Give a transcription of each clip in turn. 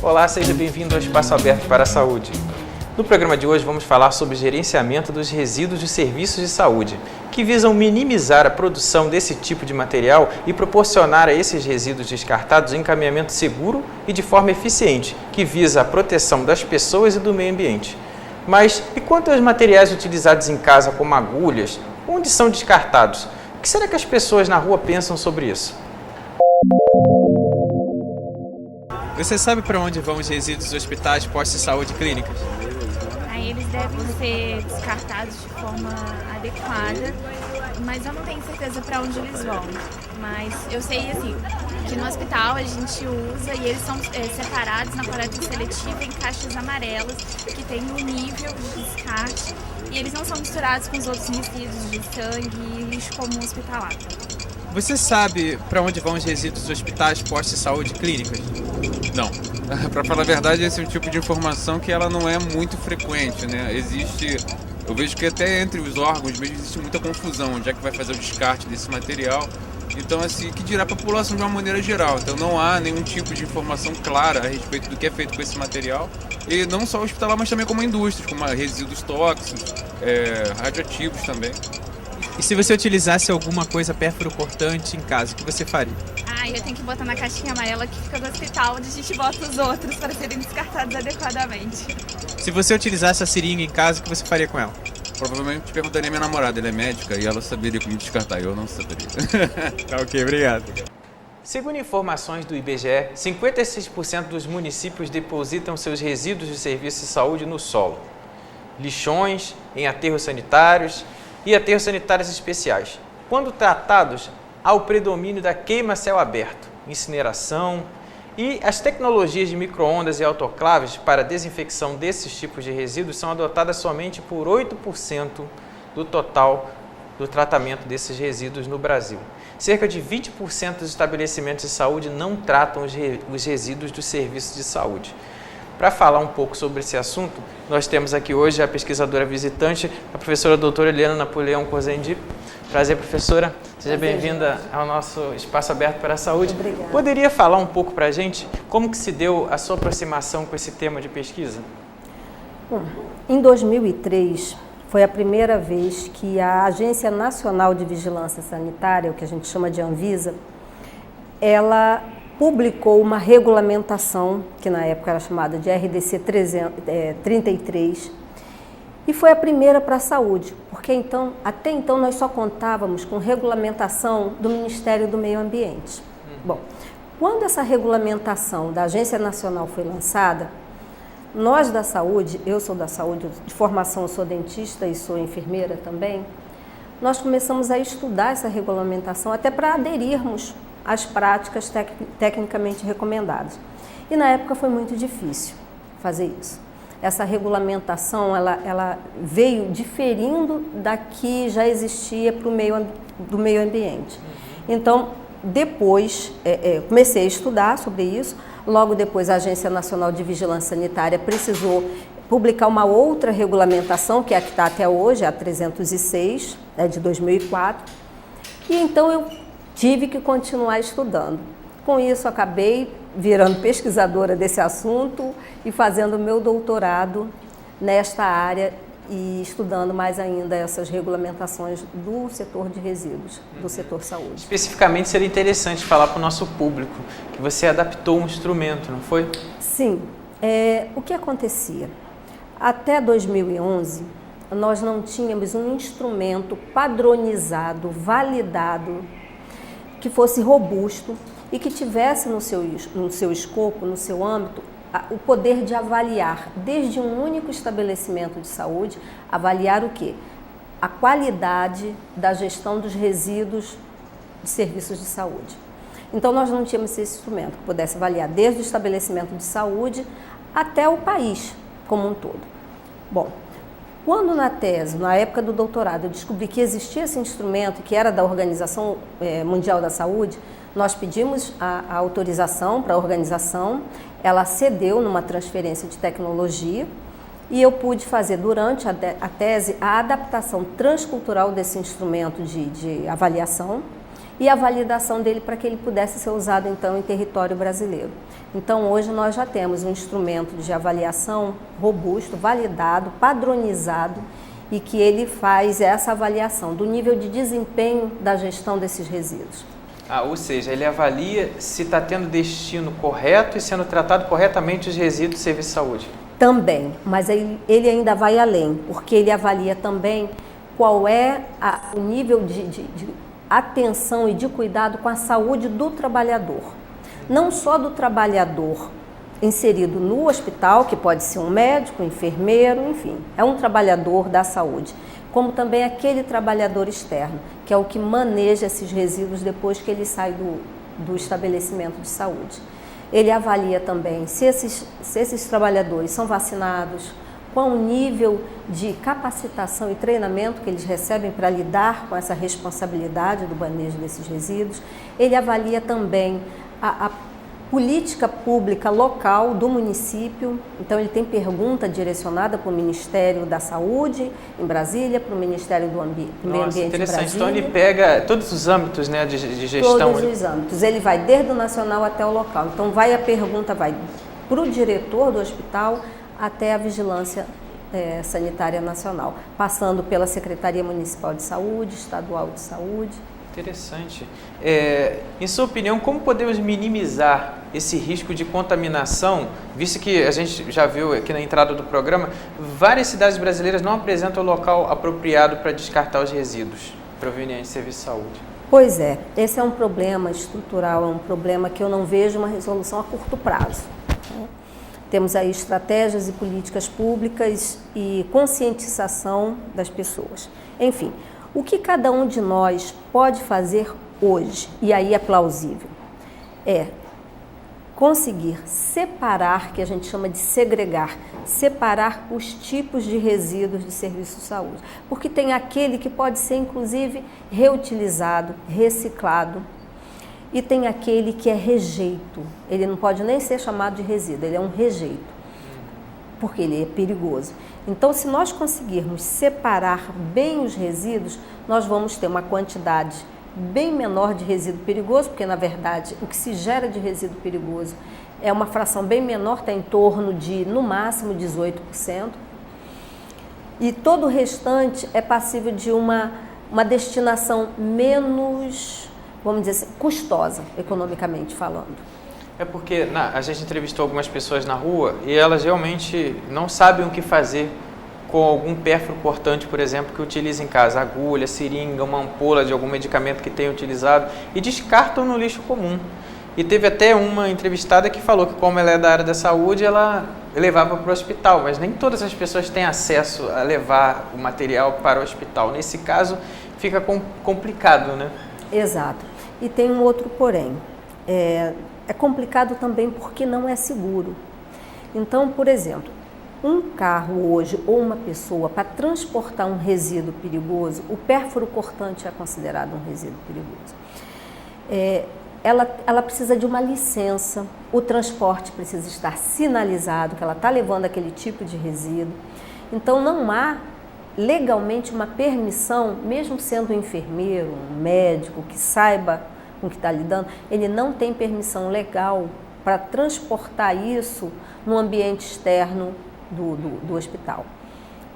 Olá, seja bem-vindo ao Espaço Aberto para a Saúde. No programa de hoje vamos falar sobre gerenciamento dos resíduos de serviços de saúde, que visam minimizar a produção desse tipo de material e proporcionar a esses resíduos descartados encaminhamento seguro e de forma eficiente, que visa a proteção das pessoas e do meio ambiente. Mas e quanto aos materiais utilizados em casa, como agulhas, onde são descartados? O que será que as pessoas na rua pensam sobre isso? Você sabe para onde vão os resíduos dos hospitais, postos de saúde e clínicas? Eles devem ser descartados de forma adequada, mas eu não tenho certeza para onde eles vão. Mas eu sei assim, que no hospital a gente usa e eles são separados na coleta seletiva em caixas amarelas que tem um nível de descarte e eles não são misturados com os outros resíduos de sangue e lixo comum hospitalar. Você sabe para onde vão os resíduos dos hospitais, postos de saúde e clínicas? Não. Para falar a verdade, esse é um tipo de informação que ela não é muito frequente, né? Eu vejo que até entre os órgãos mesmo existe muita confusão, onde é que vai fazer o descarte desse material. Então, assim, que dirá a população de uma maneira geral. Então, não há nenhum tipo de informação clara a respeito do que é feito com esse material. E não só hospitalar, mas também como indústrias, como resíduos tóxicos, radioativos também. E se você utilizasse alguma coisa perfuro-cortante em casa, o que você faria? Eu tenho que botar na caixinha amarela que fica no hospital, onde a gente bota os outros para serem descartados adequadamente. Se você utilizasse a seringa em casa, o que você faria com ela? Provavelmente perguntaria à minha namorada, ela é médica e ela saberia como descartar, eu não saberia. Tá ok, obrigado. Segundo informações do IBGE, 56% dos municípios depositam seus resíduos de serviço de saúde no solo. Lixões, em aterros sanitários e aterros sanitários especiais. Quando tratados, há o predomínio da queima a céu aberto, incineração e as tecnologias de micro-ondas e autoclaves para a desinfecção desses tipos de resíduos são adotadas somente por 8% do total do tratamento desses resíduos no Brasil. Cerca de 20% dos estabelecimentos de saúde não tratam os resíduos dos serviços de saúde. Para falar um pouco sobre esse assunto, nós temos aqui hoje a pesquisadora visitante, a professora doutora Helena Napoleão Cozendi. Prazer, professora. Seja bem-vinda ao nosso Espaço Aberto para a Saúde. Obrigada. Poderia falar um pouco para a gente como que se deu a sua aproximação com esse tema de pesquisa? Bom, em 2003, foi a primeira vez que a Agência Nacional de Vigilância Sanitária, o que a gente chama de Anvisa, ela publicou uma regulamentação, que na época era chamada de RDC 33, e foi a primeira para a saúde, porque até então nós só contávamos com regulamentação do Ministério do Meio Ambiente. Bom, quando essa regulamentação da Agência Nacional foi lançada, nós da saúde, eu sou da saúde, de formação eu sou dentista e sou enfermeira também, nós começamos a estudar essa regulamentação até para aderirmos às práticas tecnicamente recomendadas. E na época foi muito difícil fazer isso. Essa regulamentação ela veio diferindo da que já existia para o meio ambiente. Então, depois, comecei a estudar sobre isso. Logo depois, a Agência Nacional de Vigilância Sanitária precisou publicar uma outra regulamentação, que é a que está até hoje, a 306, de 2004. E então, eu tive que continuar estudando. Com isso, acabei virando pesquisadora desse assunto e fazendo meu doutorado nesta área e estudando mais ainda essas regulamentações do setor de resíduos, do setor saúde. Especificamente, seria interessante falar para o nosso público que você adaptou um instrumento, não foi? Sim. O que acontecia? Até 2011, nós não tínhamos um instrumento padronizado, validado, que fosse robusto e que tivesse no seu escopo, no seu âmbito, o poder de avaliar, desde um único estabelecimento de saúde, avaliar o quê? A qualidade da gestão dos resíduos de serviços de saúde. Então, nós não tínhamos esse instrumento que pudesse avaliar desde o estabelecimento de saúde até o país como um todo. Bom, quando na tese, na época do doutorado, eu descobri que existia esse instrumento, que era da Organização Mundial da Saúde, nós pedimos a autorização para a organização, ela cedeu numa transferência de tecnologia e eu pude fazer durante a tese a adaptação transcultural desse instrumento de avaliação e a validação dele para que ele pudesse ser usado então em território brasileiro. Então hoje nós já temos um instrumento de avaliação robusto, validado, padronizado, e que ele faz essa avaliação do nível de desempenho da gestão desses resíduos. Ou seja, ele avalia se está tendo destino correto e sendo tratado corretamente os resíduos de serviço de saúde. Também, mas ele ainda vai além, porque ele avalia também qual é o nível de atenção e de cuidado com a saúde do trabalhador. Não só do trabalhador inserido no hospital, que pode ser um médico, um enfermeiro, enfim, é um trabalhador da saúde, como também aquele trabalhador externo, que é o que maneja esses resíduos depois que ele sai do estabelecimento de saúde. Ele avalia também se esses trabalhadores são vacinados, qual o nível de capacitação e treinamento que eles recebem para lidar com essa responsabilidade do manejo desses resíduos. Ele avalia também a política pública local do município, então ele tem pergunta direcionada para o Ministério da Saúde em Brasília, para o Ministério do Meio Ambiente em Brasília. Então ele pega todos os âmbitos, né, de gestão. Todos os âmbitos, ele vai desde o nacional até o local. Então a pergunta vai para o diretor do hospital até a Vigilância Sanitária Nacional, passando pela Secretaria Municipal de Saúde, Estadual de Saúde. Interessante. Em sua opinião, como podemos minimizar esse risco de contaminação, visto que a gente já viu aqui na entrada do programa, várias cidades brasileiras não apresentam o local apropriado para descartar os resíduos provenientes de serviço de saúde? Pois é, esse é um problema estrutural, é um problema que eu não vejo uma resolução a curto prazo. Temos aí estratégias e políticas públicas e conscientização das pessoas. Enfim, o que cada um de nós pode fazer hoje, e aí é plausível, é conseguir separar, que a gente chama de segregar, separar os tipos de resíduos de serviço de saúde. Porque tem aquele que pode ser, inclusive, reutilizado, reciclado, e tem aquele que é rejeito. Ele não pode nem ser chamado de resíduo, ele é um rejeito, porque ele é perigoso. Então, se nós conseguirmos separar bem os resíduos, nós vamos ter uma quantidade bem menor de resíduo perigoso, porque, na verdade, o que se gera de resíduo perigoso é uma fração bem menor, está em torno de, no máximo, 18%. E todo o restante é passível de uma destinação menos, vamos dizer assim, custosa, economicamente falando. É porque a gente entrevistou algumas pessoas na rua e elas realmente não sabem o que fazer com algum pérfuro cortante, por exemplo, que utiliza em casa, agulha, seringa, uma ampola de algum medicamento que tenha utilizado, e descartam no lixo comum. E teve até uma entrevistada que falou que, como ela é da área da saúde, ela levava para o hospital, mas nem todas as pessoas têm acesso a levar o material para o hospital. Nesse caso, fica complicado, né? Exato. E tem um outro porém. É complicado também porque não é seguro. Então, por exemplo, um carro hoje ou uma pessoa, para transportar um resíduo perigoso, o pérfuro cortante é considerado um resíduo perigoso. Ela precisa de uma licença, o transporte precisa estar sinalizado que ela está levando aquele tipo de resíduo. Então, não há legalmente uma permissão, mesmo sendo um enfermeiro, um médico que saiba com o que está lidando, ele não tem permissão legal para transportar isso no ambiente externo do hospital.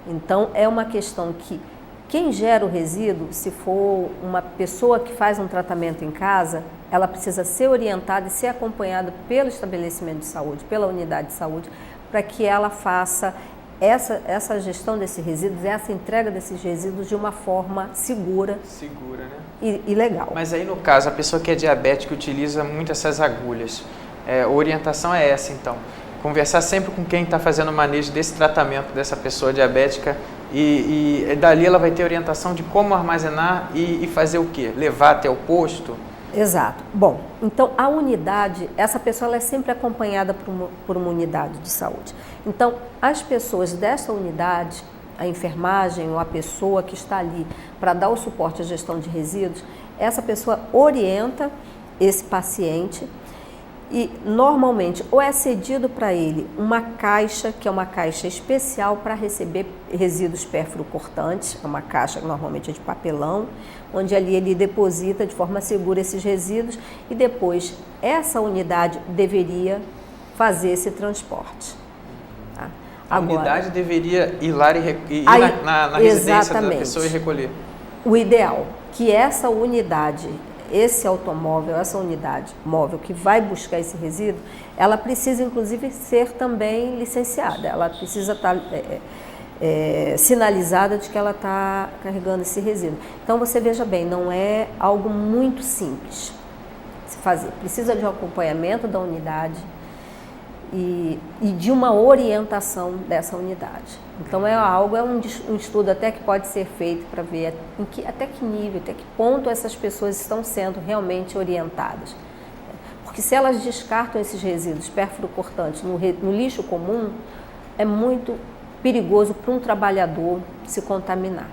Então, é uma questão que quem gera o resíduo, se for uma pessoa que faz um tratamento em casa, ela precisa ser orientada e ser acompanhada pelo estabelecimento de saúde, pela unidade de saúde, para que ela faça essa gestão desses resíduos, essa entrega desses resíduos de uma forma segura. Segura, né? E legal. Mas aí, no caso, a pessoa que é diabética utiliza muito essas agulhas. A orientação é essa, então. Conversar sempre com quem está fazendo o manejo desse tratamento dessa pessoa diabética e dali ela vai ter orientação de como armazenar e fazer o quê? Levar até o posto? Exato. Bom, então a unidade, essa pessoa ela é sempre acompanhada por uma unidade de saúde. Então, as pessoas desta unidade, a enfermagem ou a pessoa que está ali para dar o suporte à gestão de resíduos, essa pessoa orienta esse paciente E normalmente ou é cedido para ele uma caixa, que é uma caixa especial para receber resíduos pérfuro-cortantes, é uma caixa que normalmente é de papelão, onde ali ele deposita de forma segura esses resíduos e depois essa unidade deveria fazer esse transporte. Tá? A unidade deveria ir lá ir na residência da pessoa e recolher. O ideal, que essa unidade, esse automóvel, essa unidade móvel que vai buscar esse resíduo, ela precisa inclusive ser também licenciada, ela precisa estar sinalizada de que ela está carregando esse resíduo. Então você veja bem, não é algo muito simples se fazer, precisa de um acompanhamento da unidade e de uma orientação dessa unidade. Então é um estudo até que pode ser feito para ver até que nível, até que ponto essas pessoas estão sendo realmente orientadas. Porque se elas descartam esses resíduos pérfuro-cortantes no lixo comum, é muito perigoso para um trabalhador se contaminar.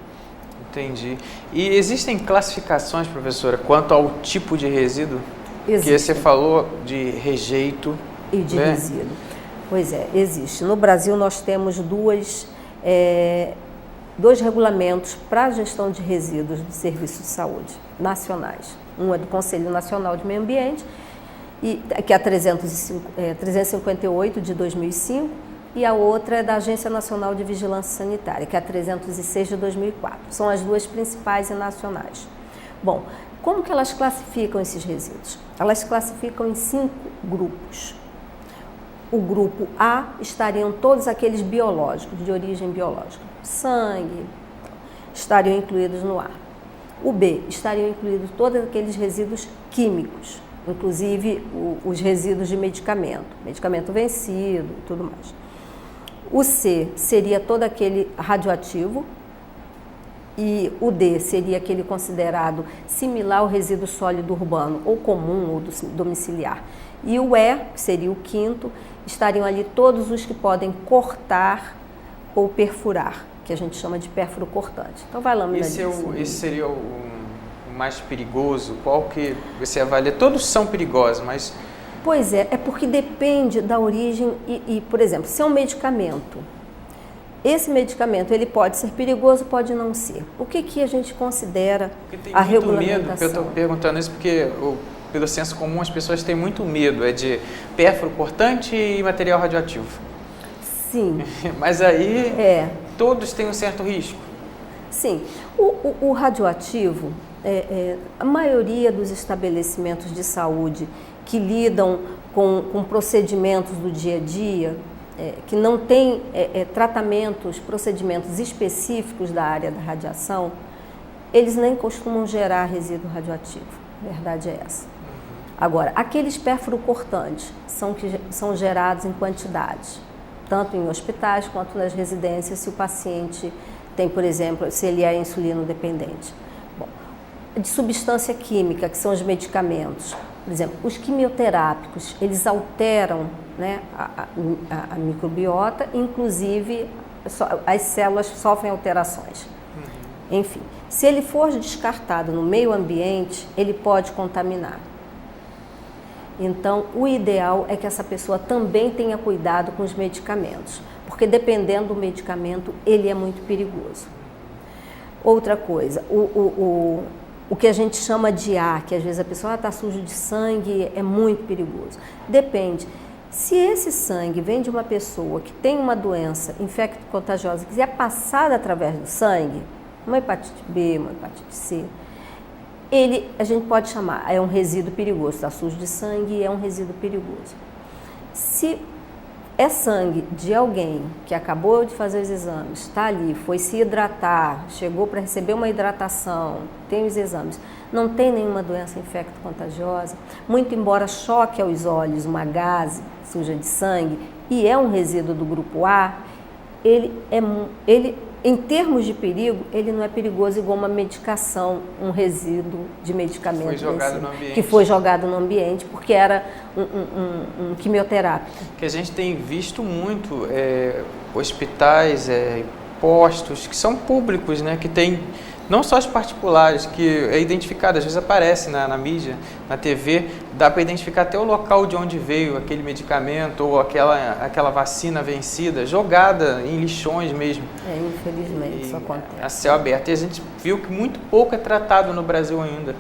Entendi. E existem classificações, professora, quanto ao tipo de resíduo? Existe. Que você falou de rejeito e de resíduo. Pois é, existe. No Brasil nós temos dois regulamentos para a gestão de resíduos do Serviço de Saúde nacionais. Um é do Conselho Nacional de Meio Ambiente, que é a 358 de 2005, e a outra é da Agência Nacional de Vigilância Sanitária, que é a 306 de 2004. São as duas principais e nacionais. Bom, como que elas classificam esses resíduos? Elas classificam em 5 grupos. O grupo A estariam todos aqueles biológicos, de origem biológica. Sangue, estariam incluídos no A. O B, estariam incluídos todos aqueles resíduos químicos, inclusive os resíduos de medicamento vencido e tudo mais. O C seria todo aquele radioativo e o D seria aquele considerado similar ao resíduo sólido urbano, ou comum, ou domiciliar. E o E, que seria o quinto, estariam ali todos os que podem cortar ou perfurar, que a gente chama de pérfuro cortante. Então vai lâmina esse seria o mais perigoso? Qual que você avalia? Todos são perigosos, mas... Pois é porque depende da origem por exemplo, se é um medicamento, esse medicamento ele pode ser perigoso, pode não ser. O que a gente considera a regulamentação? Medo, eu estou perguntando isso porque... Pelo senso comum, as pessoas têm muito medo, de pérfuro cortante e material radioativo. Sim. Mas aí todos têm um certo risco. Sim. O radioativo, a maioria dos estabelecimentos de saúde que lidam com procedimentos do dia a dia, que não tem procedimentos específicos da área da radiação, eles nem costumam gerar resíduo radioativo. A verdade é essa. Agora, aqueles pérfuro-cortantes são gerados em quantidades, tanto em hospitais quanto nas residências, se o paciente tem, por exemplo, se ele é insulino dependente. Bom, de substância química, que são os medicamentos, por exemplo, os quimioterápicos, eles alteram, né, a microbiota, inclusive as células sofrem alterações. Enfim, se ele for descartado no meio ambiente, ele pode contaminar. Então, o ideal é que essa pessoa também tenha cuidado com os medicamentos, porque dependendo do medicamento, ele é muito perigoso. Outra coisa, o que a gente chama de A, que às vezes a pessoa está sujo de sangue, é muito perigoso. Depende. Se esse sangue vem de uma pessoa que tem uma doença infecto-contagiosa que é passada através do sangue, uma hepatite B, uma hepatite C, a gente pode chamar, é um resíduo perigoso, está sujo de sangue, é um resíduo perigoso. Se é sangue de alguém que acabou de fazer os exames, está ali, foi se hidratar, chegou para receber uma hidratação, tem os exames, não tem nenhuma doença infecto-contagiosa, muito embora choque aos olhos uma gaze suja de sangue, e é um resíduo do grupo A, em termos de perigo, ele não é perigoso igual uma medicação, um resíduo de medicamento que foi jogado no ambiente porque era um quimioterápico. Que a gente tem visto muito hospitais, postos que são públicos, né, que tem não só as particulares, que é identificado, às vezes aparece na mídia, na TV, dá para identificar até o local de onde veio aquele medicamento ou aquela vacina vencida, jogada em lixões mesmo. Infelizmente isso acontece. A céu aberto. E a gente viu que muito pouco é tratado no Brasil ainda.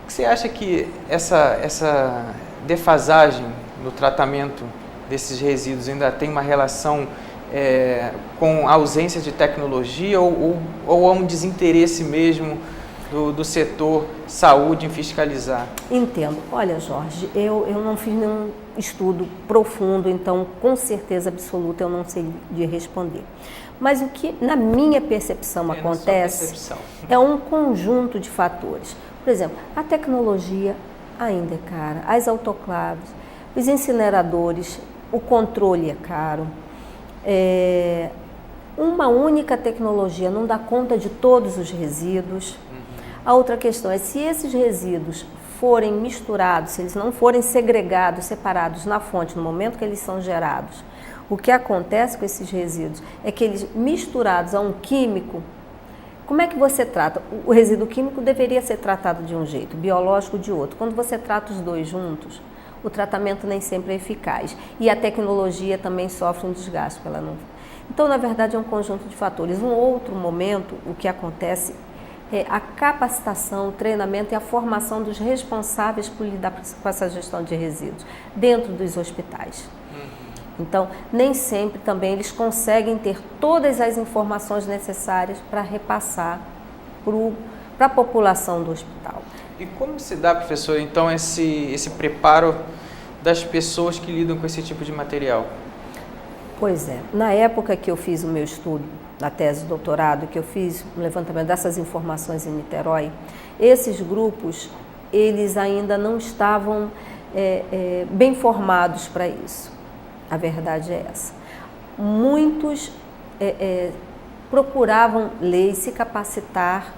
Você acha que essa defasagem no tratamento desses resíduos ainda tem uma relação com a ausência de tecnologia ou há um desinteresse mesmo do setor saúde em fiscalizar? Entendo. Olha, Jorge, eu não fiz nenhum estudo profundo, então com certeza absoluta eu não sei de responder. Mas o que na minha percepção acontece é um conjunto de fatores. Por exemplo, a tecnologia ainda é cara, as autoclaves, os incineradores, o controle é caro. Uma única tecnologia não dá conta de todos os resíduos. A outra questão é se esses resíduos forem misturados, se eles não forem segregados, separados na fonte no momento que eles são gerados, o que acontece com esses resíduos é que eles misturados a um químico, como é que você trata? O resíduo químico deveria ser tratado de um jeito, biológico de outro. Quando você trata os dois juntos, o tratamento nem sempre é eficaz. E a tecnologia também sofre um desgaste. Então, na verdade, é um conjunto de fatores. Um outro momento, o que acontece é a capacitação, o treinamento e a formação dos responsáveis por lidar com essa gestão de resíduos dentro dos hospitais. Então, nem sempre também eles conseguem ter todas as informações necessárias para repassar para a população do hospital. E como se dá, professor, então, esse preparo das pessoas que lidam com esse tipo de material? Pois é, na época que eu fiz o meu estudo, na tese de doutorado, que eu fiz o levantamento dessas informações em Niterói, esses grupos, eles ainda não estavam bem formados para isso. A verdade é essa. Muitos procuravam ler e se capacitar,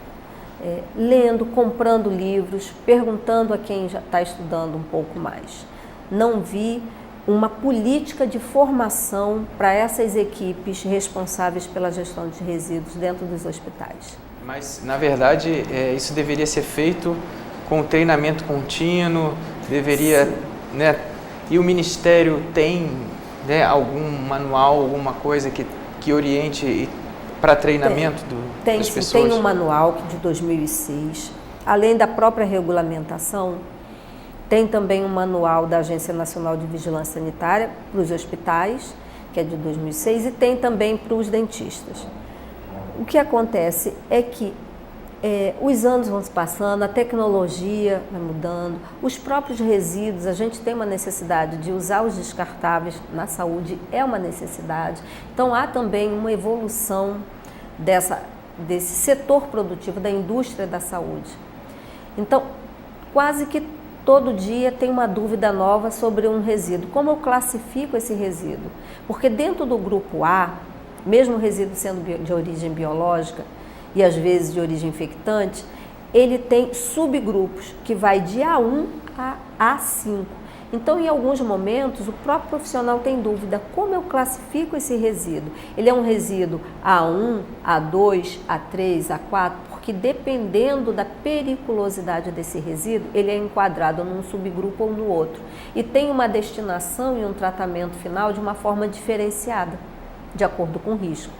lendo, comprando livros, perguntando a quem já está estudando um pouco mais. Não vi uma política de formação para essas equipes responsáveis pela gestão de resíduos dentro dos hospitais. Mas, na verdade, isso deveria ser feito com treinamento contínuo, deveria, né? E o Ministério tem, né, algum manual, alguma coisa que oriente para treinamento das pessoas? Tem um manual de 2006, além da própria regulamentação. Tem também um manual da Agência Nacional de Vigilância Sanitária para os hospitais, que é de 2006, e tem também para os dentistas. O que acontece é que os anos vão se passando, a tecnologia vai mudando, os próprios resíduos, a gente tem uma necessidade de usar os descartáveis na saúde, é uma necessidade. Então há também uma evolução desse setor produtivo, da indústria da saúde. Então, quase que todo dia tem uma dúvida nova sobre um resíduo. Como eu classifico esse resíduo? Porque dentro do grupo A, mesmo o resíduo sendo de origem biológica e às vezes de origem infectante, ele tem subgrupos que vai de A1 a A5. Então, em alguns momentos, o próprio profissional tem dúvida, como eu classifico esse resíduo? Ele é um resíduo A1, A2, A3, A4, porque dependendo da periculosidade desse resíduo, ele é enquadrado num subgrupo ou no outro. E tem uma destinação e um tratamento final de uma forma diferenciada, de acordo com o risco.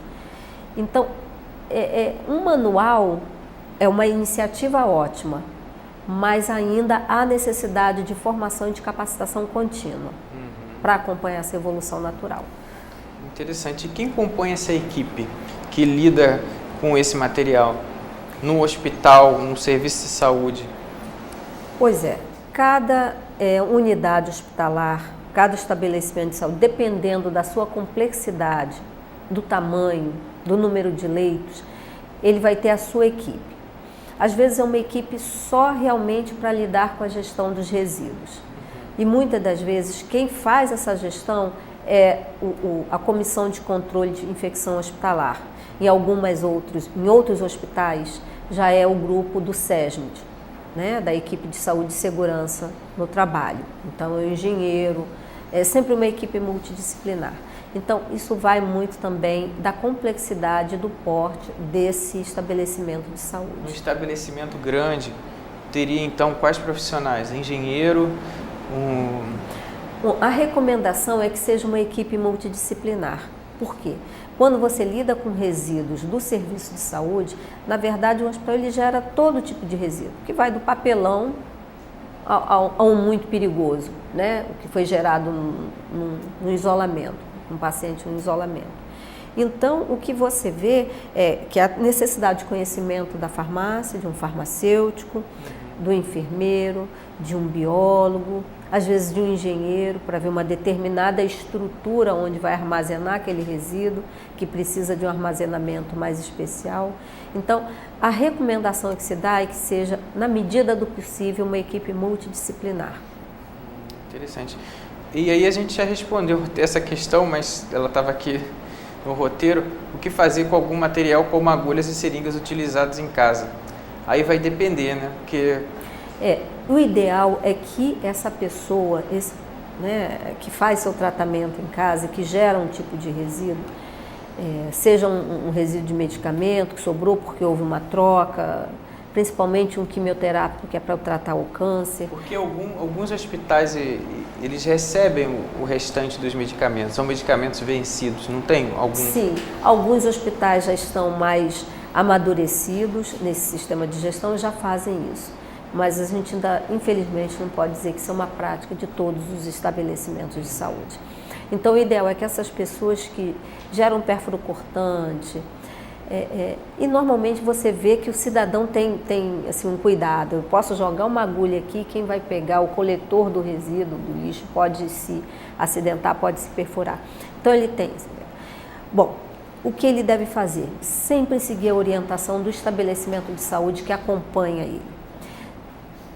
Então, um manual é uma iniciativa ótima, mas ainda há necessidade de formação e de capacitação contínua para acompanhar essa evolução natural. Interessante. E quem compõe essa equipe que lida com esse material no hospital, no serviço de saúde? Pois é, cada unidade hospitalar, cada estabelecimento de saúde, dependendo da sua complexidade, do tamanho, do número de leitos, ele vai ter a sua equipe. Às vezes é uma equipe só realmente para lidar com a gestão dos resíduos. E muitas das vezes quem faz essa gestão é a Comissão de Controle de Infecção Hospitalar. Em outros hospitais já é o grupo do SESMID, né, da equipe de saúde e segurança no trabalho. Então é o engenheiro, é sempre uma equipe multidisciplinar. Então, isso vai muito também da complexidade do porte desse estabelecimento de saúde. Um estabelecimento grande teria, então, quais profissionais? Engenheiro? Bom, a recomendação é que seja uma equipe multidisciplinar. Por quê? Quando você lida com resíduos do serviço de saúde, na verdade, o hospital ele gera todo tipo de resíduo, que vai do papelão ao muito perigoso, né? O que foi gerado no isolamento. Um paciente em isolamento. Então, o que você vê é que a necessidade de conhecimento da farmácia, de um farmacêutico, do enfermeiro, de um biólogo, às vezes de um engenheiro, para ver uma determinada estrutura onde vai armazenar aquele resíduo, que precisa de um armazenamento mais especial. Então, a recomendação que se dá é que seja, na medida do possível, uma equipe multidisciplinar. Interessante. E aí a gente já respondeu essa questão, mas ela estava aqui no roteiro. O que fazer com algum material como agulhas e seringas utilizados em casa? Aí vai depender, né? Porque... o ideal é que essa pessoa, que faz seu tratamento em casa, que gera um tipo de resíduo, seja um resíduo de medicamento que sobrou porque houve uma troca, principalmente um quimioterápico que é para tratar o câncer. Porque alguns hospitais eles recebem o restante dos medicamentos, são medicamentos vencidos, não tem algum? Sim, alguns hospitais já estão mais amadurecidos nesse sistema de gestão e já fazem isso. Mas a gente ainda, infelizmente, não pode dizer que isso é uma prática de todos os estabelecimentos de saúde. Então, o ideal é que essas pessoas que geram pérfuro cortante, e normalmente você vê que o cidadão tem assim, um cuidado. Eu posso jogar uma agulha aqui, quem vai pegar o coletor do resíduo, do lixo, pode se acidentar, pode se perfurar. Então ele tem. Bom, o que ele deve fazer? Sempre seguir a orientação do estabelecimento de saúde que acompanha ele.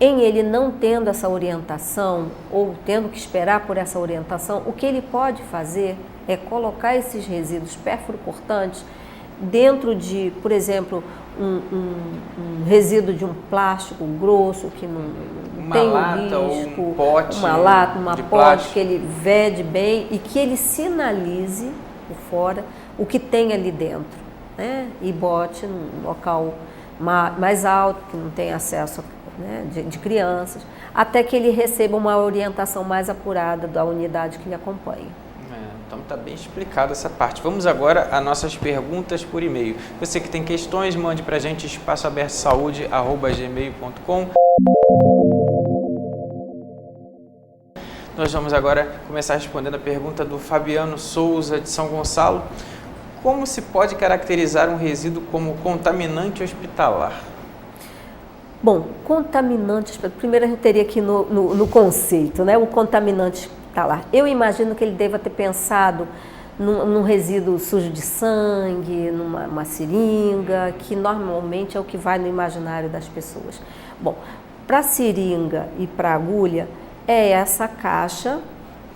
Em ele não tendo essa orientação ou tendo que esperar por essa orientação, o que ele pode fazer é colocar esses resíduos pérfuro-cortantes dentro de, por exemplo, um resíduo de um plástico grosso que não tem risco, um pote, uma lata, uma pote que ele vede bem e que ele sinalize por fora o que tem ali dentro, né? E bote num local mais alto, que não tem acesso, né, de crianças, até que ele receba uma orientação mais apurada da unidade que lhe acompanha. Então está bem explicada essa parte. Vamos agora às nossas perguntas por e-mail. Você que tem questões, mande para a gente espaçoabertosaude@gmail.com. Nós vamos agora começar respondendo a pergunta do Fabiano Souza, de São Gonçalo. Como se pode caracterizar um resíduo como contaminante hospitalar? Bom, contaminante, primeiro a gente teria aqui no conceito, né? O contaminante hospitalar. Eu imagino que ele deva ter pensado num resíduo sujo de sangue, numa seringa, que normalmente é o que vai no imaginário das pessoas. Bom, para seringa e para agulha, é essa caixa,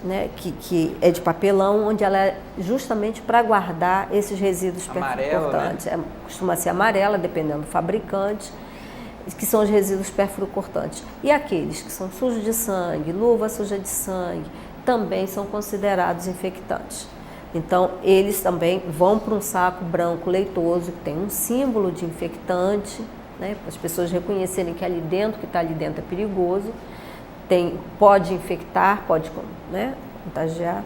né, que é de papelão, onde ela é justamente para guardar esses resíduos perfuro-cortantes. Né? Costuma ser amarela, dependendo do fabricante, que são os resíduos perfuro-cortantes. E aqueles que são sujos de sangue, luva suja de sangue, também são considerados infectantes. Então, eles também vão para um saco branco leitoso, que tem um símbolo de infectante, né, para as pessoas reconhecerem que ali dentro, que está ali dentro é perigoso, pode infectar, pode, né, contagiar.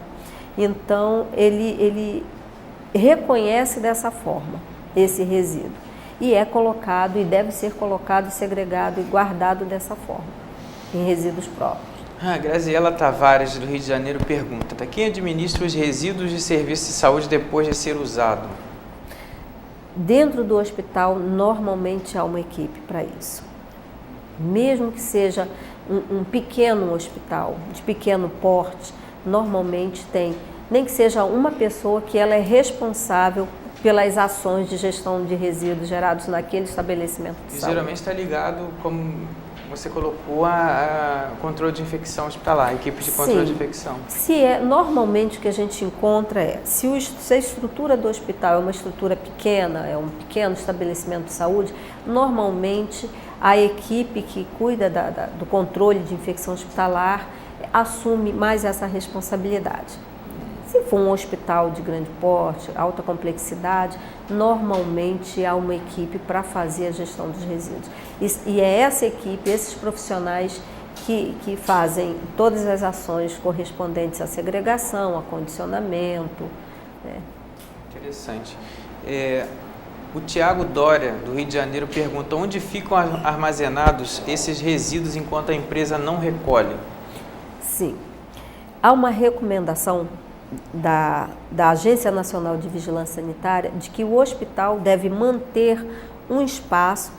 Então, ele reconhece dessa forma esse resíduo e é colocado, e deve ser colocado, segregado e guardado dessa forma, em resíduos próprios. A Graziela Tavares, do Rio de Janeiro, pergunta: quem administra os resíduos de serviço de saúde depois de ser usado? Dentro do hospital, normalmente há uma equipe para isso. Mesmo que seja um pequeno hospital, de pequeno porte, normalmente tem, nem que seja uma pessoa que ela é responsável pelas ações de gestão de resíduos gerados naquele estabelecimento de saúde. Geralmente está ligado, como você colocou, a controle de infecção hospitalar, a equipe de controle de infecção. Normalmente o que a gente encontra se a estrutura do hospital é uma estrutura pequena, é um pequeno estabelecimento de saúde, normalmente a equipe que cuida do controle de infecção hospitalar assume mais essa responsabilidade. Se for um hospital de grande porte, alta complexidade, normalmente há uma equipe para fazer a gestão dos resíduos. E é essa equipe, esses profissionais que fazem todas as ações correspondentes à segregação, acondicionamento. Né? Interessante. O Tiago Dória, do Rio de Janeiro, pergunta onde ficam armazenados esses resíduos enquanto a empresa não recolhe? Sim. Há uma recomendação da Agência Nacional de Vigilância Sanitária de que o hospital deve manter um espaço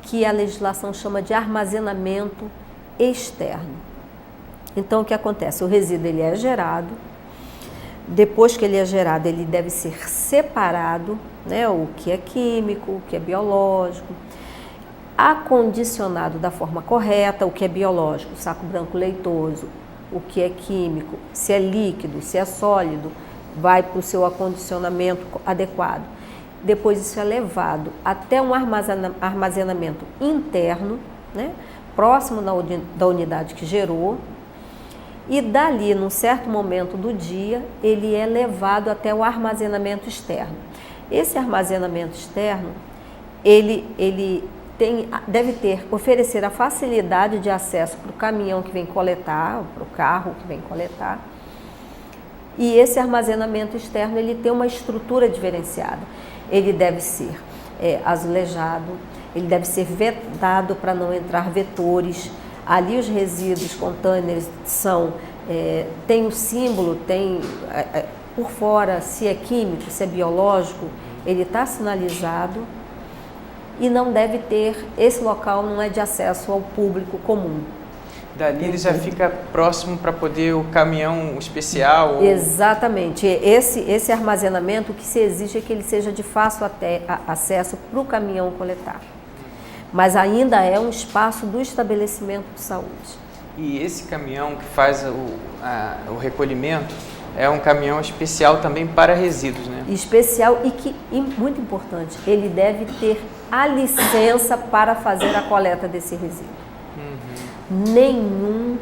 que a legislação chama de armazenamento externo. Então, o que acontece? O resíduo ele é gerado, depois que ele é gerado, ele deve ser separado, né, o que é químico, o que é biológico, acondicionado da forma correta, o que é biológico, saco branco leitoso, o que é químico, se é líquido, se é sólido, vai para o seu acondicionamento adequado. Depois isso é levado até um armazenamento interno, né, próximo da unidade que gerou, e dali, num certo momento do dia, ele é levado até o armazenamento externo. Esse armazenamento externo, ele deve oferecer a facilidade de acesso para o caminhão que vem coletar, para o carro que vem coletar. E esse armazenamento externo, ele tem uma estrutura diferenciada. Ele deve ser azulejado, ele deve ser vetado para não entrar vetores. Ali os resíduos, containers, tem o símbolo, tem por fora, se é químico, se é biológico, ele está sinalizado. E não deve ter, esse local não é de acesso ao público comum. Dali ele já fica próximo para poder o caminhão especial? Exatamente. Esse armazenamento, o que se exige é que ele seja de fácil acesso para o caminhão coletar. Mas ainda é um espaço do estabelecimento de saúde. E esse caminhão que faz o recolhimento é um caminhão especial também para resíduos, né? Especial e muito importante, ele deve ter a licença para fazer a coleta desse resíduo. Nenhum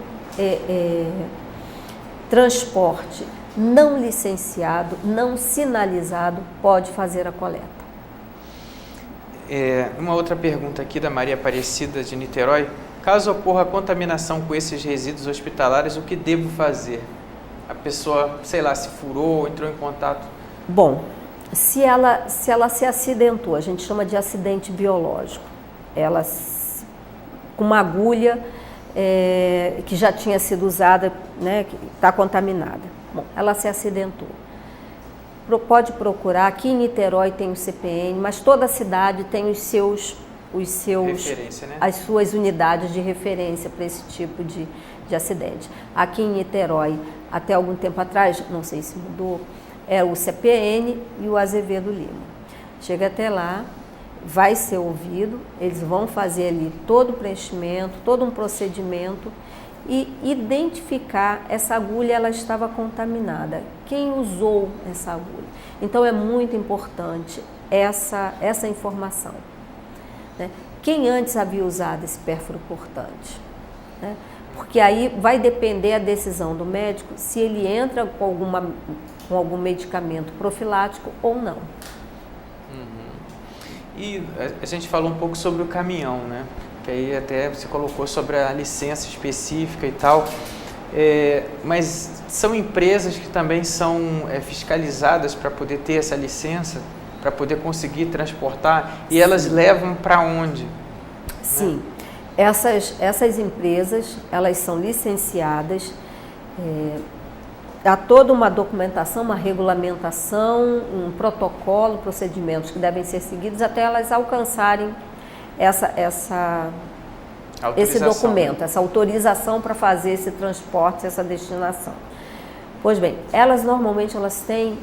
transporte não licenciado, não sinalizado pode fazer a coleta. Uma outra pergunta aqui da Maria Aparecida de Niterói. Caso ocorra contaminação com esses resíduos hospitalares, o que devo fazer? A pessoa, sei lá, se furou, entrou em contato? Bom, se ela se acidentou, a gente chama de acidente biológico. Ela, com uma agulha que já tinha sido usada, né, que está contaminada. Bom, ela se acidentou. Pode procurar, aqui em Niterói tem o CPN, mas toda a cidade tem referência, né? As suas unidades de referência para esse tipo de acidente. Aqui em Niterói, até algum tempo atrás, não sei se mudou, é o CPN e o Azevedo Lima. Chega até lá, vai ser ouvido, eles vão fazer ali todo o preenchimento, todo um procedimento e identificar essa agulha, ela estava contaminada. Quem usou essa agulha? Então é muito importante essa informação. Né? Quem antes havia usado esse pérfuro cortante? Né? Porque aí vai depender a decisão do médico se ele entra com algum medicamento profilático ou não. E a gente falou um pouco sobre o caminhão, né? Que aí até você colocou sobre a licença específica e tal. Mas são empresas que também são fiscalizadas para poder ter essa licença, para poder conseguir transportar, e elas levam para onde? Sim. Né? Essas empresas, elas são licenciadas, há toda uma documentação, uma regulamentação, um protocolo, procedimentos que devem ser seguidos até elas alcançarem esse documento, essa autorização para fazer esse transporte, essa destinação. Pois bem, normalmente têm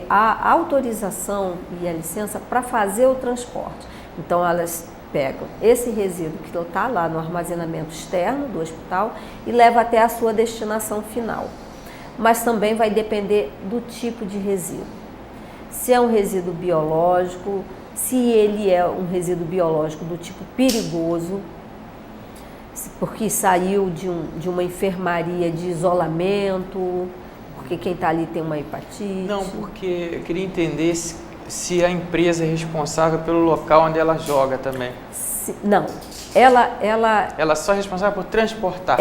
a autorização e a licença para fazer o transporte. Então elas pegam esse resíduo que está lá no armazenamento externo do hospital e leva até a sua destinação final. Mas também vai depender do tipo de resíduo. Se é um resíduo biológico, se ele é um resíduo biológico do tipo perigoso, porque saiu de uma enfermaria de isolamento, porque quem está ali tem uma hepatite. Não, porque eu queria entender se a empresa é responsável pelo local onde ela joga também. Não, ela é só responsável por transportar.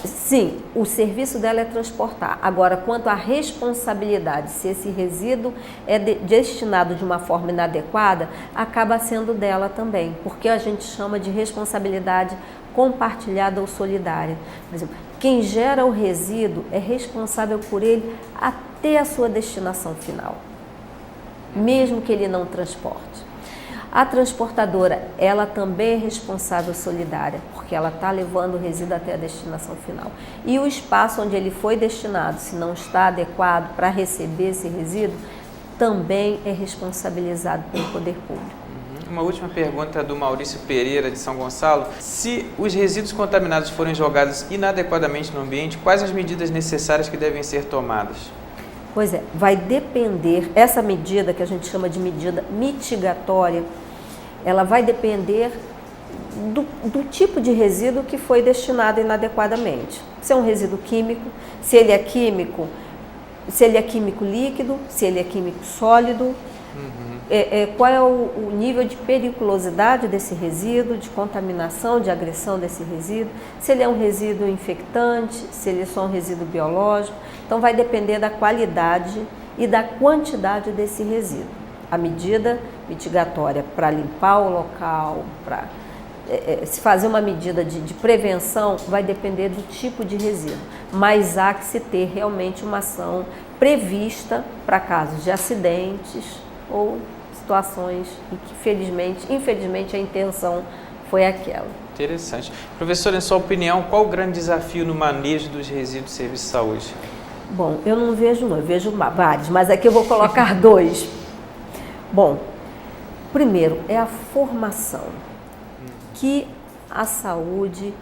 Sim, o serviço dela é transportar. Agora, quanto à responsabilidade, se esse resíduo é destinado de uma forma inadequada, acaba sendo dela também, porque a gente chama de responsabilidade compartilhada ou solidária. Por exemplo, quem gera o resíduo é responsável por ele até a sua destinação final, mesmo que ele não transporte. A transportadora, ela também é responsável solidária, porque ela está levando o resíduo até a destinação final. E o espaço onde ele foi destinado, se não está adequado para receber esse resíduo, também é responsabilizado pelo poder público. Uma última pergunta do Maurício Pereira, de São Gonçalo. Se os resíduos contaminados forem jogados inadequadamente no ambiente, quais as medidas necessárias que devem ser tomadas? Pois é, vai depender, essa medida que a gente chama de medida mitigatória, ela vai depender do tipo de resíduo que foi destinado inadequadamente. Se é um resíduo químico, se ele é químico líquido, se ele é químico sólido, qual é o nível de periculosidade desse resíduo, de contaminação, de agressão desse resíduo, se ele é um resíduo infectante, se ele é só um resíduo biológico. Então vai depender da qualidade e da quantidade desse resíduo. A medida mitigatória para limpar o local, para se fazer uma medida de prevenção, vai depender do tipo de resíduo. Mas há que se ter realmente uma ação prevista para casos de acidentes ou situações em que, infelizmente, a intenção foi aquela. Interessante. Professora, em sua opinião, qual o grande desafio no manejo dos resíduos de serviço de saúde? Bom, eu vejo vários, mas aqui eu vou colocar dois. Bom, primeiro é a formação, que a saúde,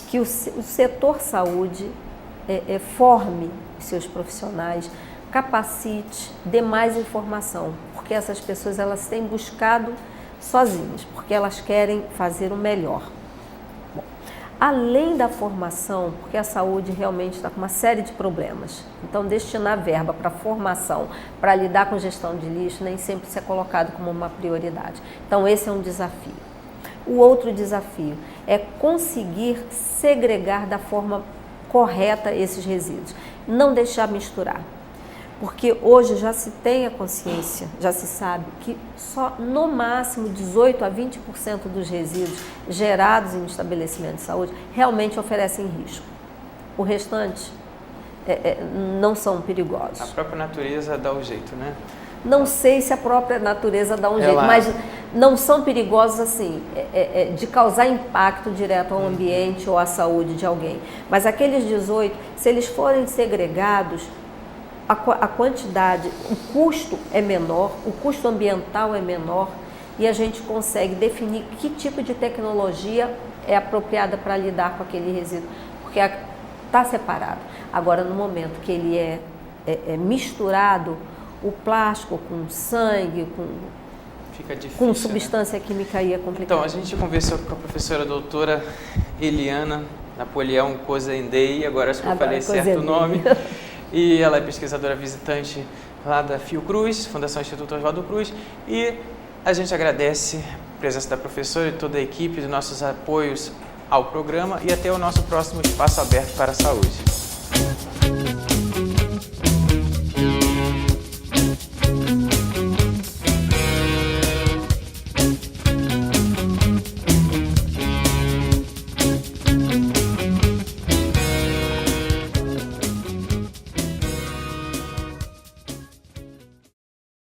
que o setor saúde forme seus profissionais, capacite, dê mais informação, porque essas pessoas elas têm buscado sozinhas, porque elas querem fazer o melhor. Bom, além da formação, porque a saúde realmente está com uma série de problemas, então destinar verba para formação, para lidar com gestão de lixo, nem sempre isso é colocado como uma prioridade. Então esse é um desafio. O outro desafio é conseguir segregar da forma correta esses resíduos, não deixar misturar. Porque hoje já se tem a consciência, já se sabe que só no máximo 18 a 20% dos resíduos gerados em estabelecimento de saúde realmente oferecem risco. O restante não são perigosos. A própria natureza dá o jeito, né? Não sei se a própria natureza dá um jeito, mas não são perigosos assim, de causar impacto direto ao ambiente ou à saúde de alguém. Mas aqueles 18, se eles forem segregados, a quantidade, o custo é menor, o custo ambiental é menor e a gente consegue definir que tipo de tecnologia é apropriada para lidar com aquele resíduo, porque está separado. Agora, no momento que ele é misturado, o plástico com sangue, fica difícil, com substância química aí é complicado. Então, a gente conversou com a professora doutora Eliana Napoleão Cozendei, agora acho que eu falei certo o nome. E ela é pesquisadora visitante lá da Fiocruz, Fundação Instituto Oswaldo Cruz. E a gente agradece a presença da professora e toda a equipe, dos nossos apoios ao programa e até o nosso próximo Espaço Aberto para a Saúde.